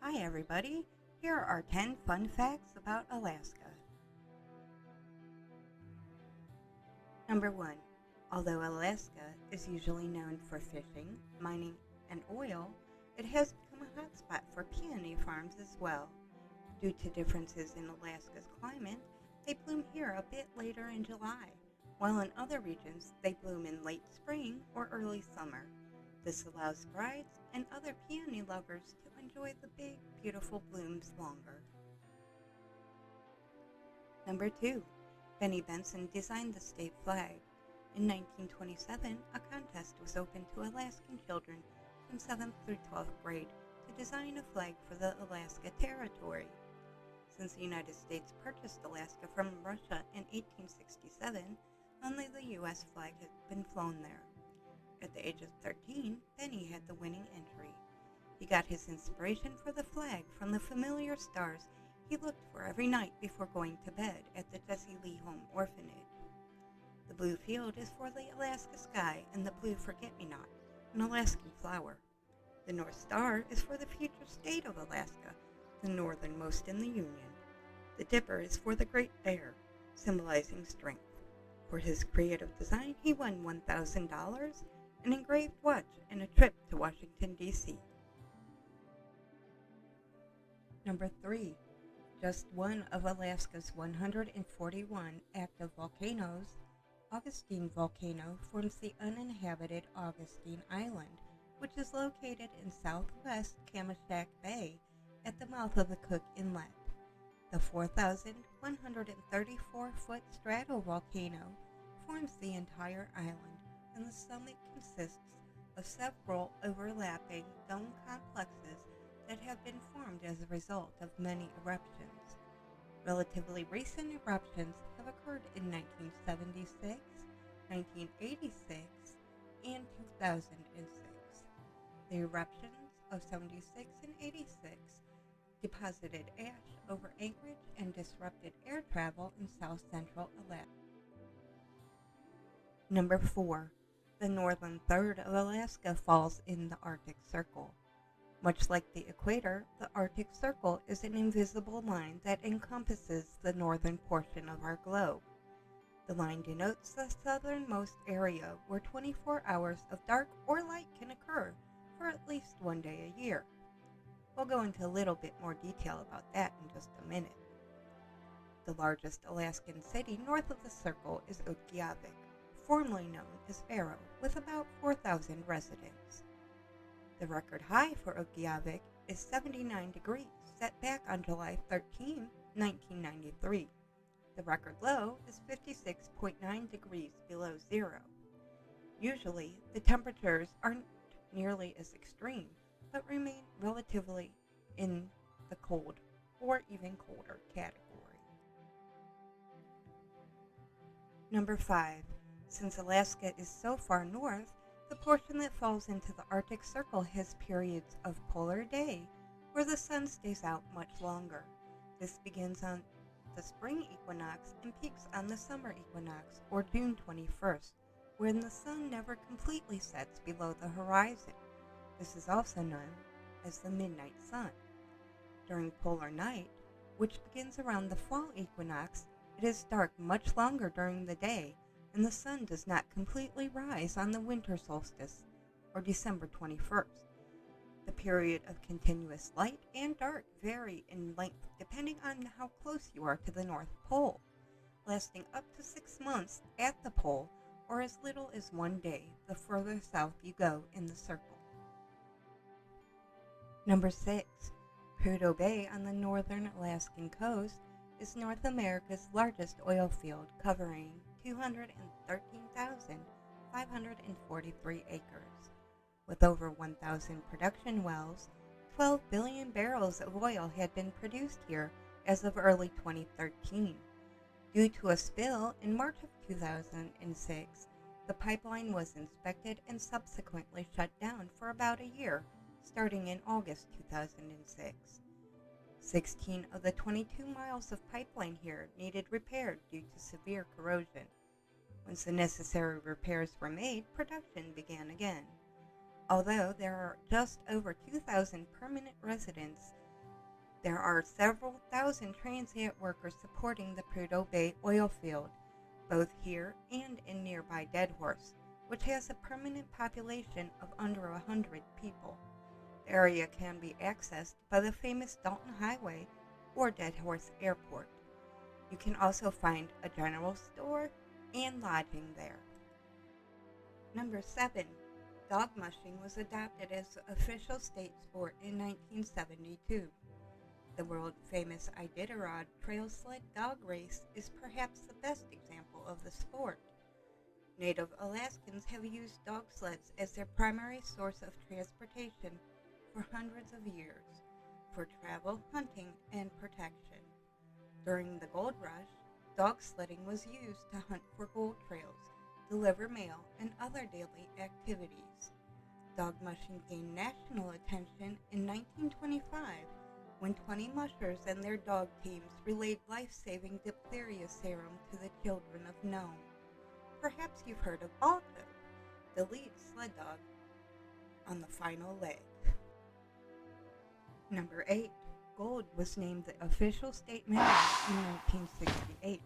Hi everybody, here are 10 fun facts about Alaska. Number 1. Although Alaska is usually known for fishing, mining, and oil, it has become a hotspot for peony farms as well. Due to differences in Alaska's climate, they bloom here a bit later in July, while in other regions they bloom in late spring or early summer. This allows brides and other peony lovers to enjoy the big, beautiful blooms longer. Number 2. Benny Benson designed the state flag. In 1927, a contest was open to Alaskan children from 7th through 12th grade to design a flag for the Alaska Territory. Since the United States purchased Alaska from Russia in 1867, only the U.S. flag had been flown there. At the age of 13, Benny had the winning entry. He got his inspiration for the flag from the familiar stars he looked for every night before going to bed at the Jesse Lee Home Orphanage. The blue field is for the Alaska sky and the blue Forgetmenot, an Alaskan flower. The North Star is for the future state of Alaska, the northernmost in the Union. The Dipper is for the Great Bear, symbolizing strength. For his creative design, he won $1,000, an engraved watch, and a trip to Washington, D.C. Number 3. Just one of Alaska's 141 active volcanoes, Augustine Volcano forms the uninhabited Augustine Island, which is located in southwest Kamishak Bay at the mouth of the Cook Inlet. The 4,134-foot stratovolcano forms the entire island, and the summit consists of several overlapping dome complexes that have been formed as a result of many eruptions. Relatively recent eruptions have occurred in 1976, 1986, and 2006. The eruptions of 76 and 86 deposited ash over Anchorage and disrupted air travel in south-central Alaska. Number 4. The northern third of Alaska falls in the Arctic Circle. Much like the equator, the Arctic Circle is an invisible line that encompasses the northern portion of our globe. The line denotes the southernmost area where 24 hours of dark or light can occur for at least one day a year. We'll go into a little bit more detail about that in just a minute. The largest Alaskan city north of the circle is Utqiagvik, formerly known as Faro, with about 4,000 residents. The record high for Utqiagvik is 79 degrees, set back on July 13, 1993. The record low is 56.9 degrees below zero. Usually, the temperatures aren't nearly as extreme, but remain relatively in the cold or even colder category. Number 5. Since Alaska is so far north, the portion that falls into the Arctic Circle has periods of polar day where the sun stays out much longer. This begins on the spring equinox and peaks on the summer equinox, or June 21st, when the sun never completely sets below the horizon. This is also known as the midnight sun. During polar night, which begins around the fall equinox, it is dark much longer during the day, and the sun does not completely rise on the winter solstice, or December 21st. The period of continuous light and dark vary in length depending on how close you are to the North Pole, lasting up to 6 months at the pole, or as little as 1 day the further south you go in the circle. Number 6. Prudhoe Bay on the northern Alaskan coast is North America's largest oil field, covering 213,543 acres. With over 1,000 production wells, 12 billion barrels of oil had been produced here as of early 2013. Due to a spill in March of 2006, the pipeline was inspected and subsequently shut down for about a year, starting in August 2006. 16 of the 22 miles of pipeline here needed repaired due to severe corrosion. Once the necessary repairs were made, production began again. Although there are just over 2,000 permanent residents, There are several thousand transient workers supporting the Prudhoe Bay oil field, both here and in nearby Deadhorse, which has a permanent population of under 100 people. The area can be accessed by the famous Dalton Highway or Deadhorse Airport. You can also find a general store and lodging there. Number 7. Dog mushing was adopted as the official state sport in 1972. The world-famous Iditarod trail sled dog race is perhaps the best example of the sport. Native Alaskans have used dog sleds as their primary source of transportation for hundreds of years, for travel, hunting, and protection. During the gold rush, dog sledding was used to hunt for gold trails, deliver mail, and other daily activities. Dog mushing gained national attention in 1925 when 20 mushers and their dog teams relayed life-saving diphtheria serum to the children of Nome. Perhaps you've heard of Balto, the lead sled dog on the final leg. Number 8. Gold was named the official state mineral in 1968.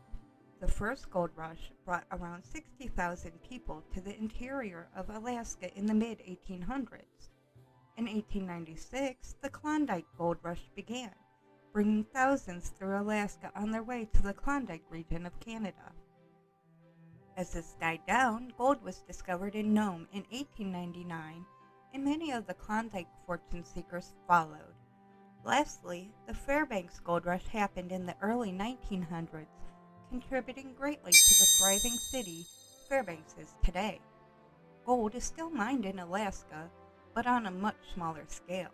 The first gold rush brought around 60,000 people to the interior of Alaska in the mid-1800s. In 1896, the Klondike Gold Rush began, bringing thousands through Alaska on their way to the Klondike region of Canada. As this died down, gold was discovered in Nome in 1899, and many of the Klondike fortune seekers followed. Lastly, the Fairbanks Gold Rush happened in the early 1900s, contributing greatly to the thriving city Fairbanks is today. Gold is still mined in Alaska, but on a much smaller scale.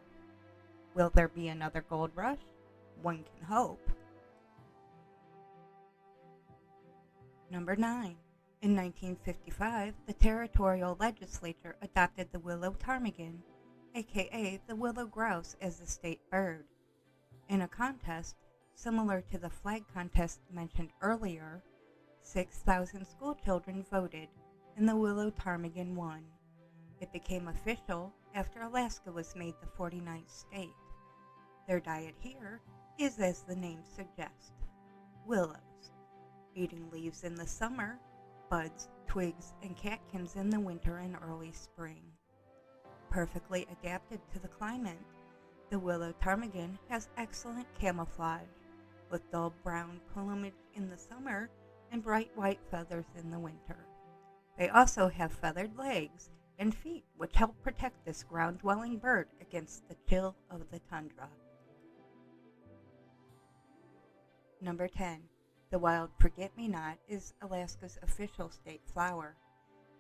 Will there be another gold rush? One can hope. Number 9. In 1955, the territorial legislature adopted the Willow Tarmigan, aka the willow grouse, as the state bird. In a contest similar to the flag contest mentioned earlier, 6,000 schoolchildren voted, and the Willow Tarmigan won. It became official after Alaska was made the 49th state. Their diet here is as the name suggests, willows, eating leaves in the summer, buds, twigs, and catkins in the winter and early spring. Perfectly adapted to the climate, the willow ptarmigan has excellent camouflage, with dull brown plumage in the summer and bright white feathers in the winter. They also have feathered legs and feet, which help protect this ground-dwelling bird against the chill of the tundra. Number 10. The wild Forgetmenot is Alaska's official state flower.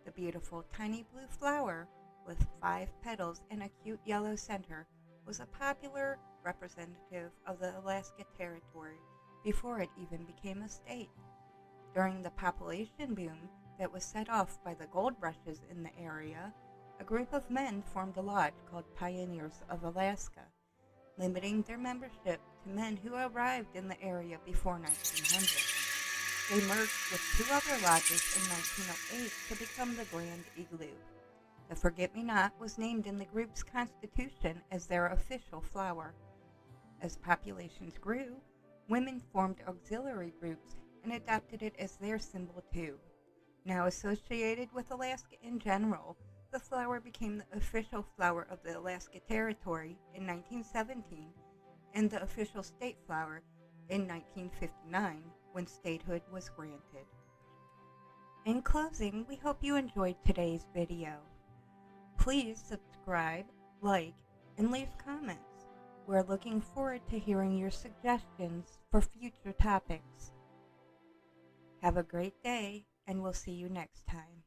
The beautiful tiny blue flower with 5 petals and a cute yellow center was a popular representative of the Alaska Territory before it even became a state. During the population boom that was set off by the gold rushes in the area, a group of men formed a lodge called Pioneers of Alaska, limiting their membership to men who arrived in the area before 1900. They merged with 2 other lodges in 1908 to become the Grand Igloo. The Forget-Me-Not was named in the group's constitution as their official flower. As populations grew, women formed auxiliary groups and adopted it as their symbol too. Now associated with Alaska in general, the flower became the official flower of the Alaska Territory in 1917 and the official state flower in 1959 when statehood was granted. In closing, we hope you enjoyed today's video. Please subscribe, like, and leave comments. We're looking forward to hearing your suggestions for future topics. Have a great day, and we'll see you next time.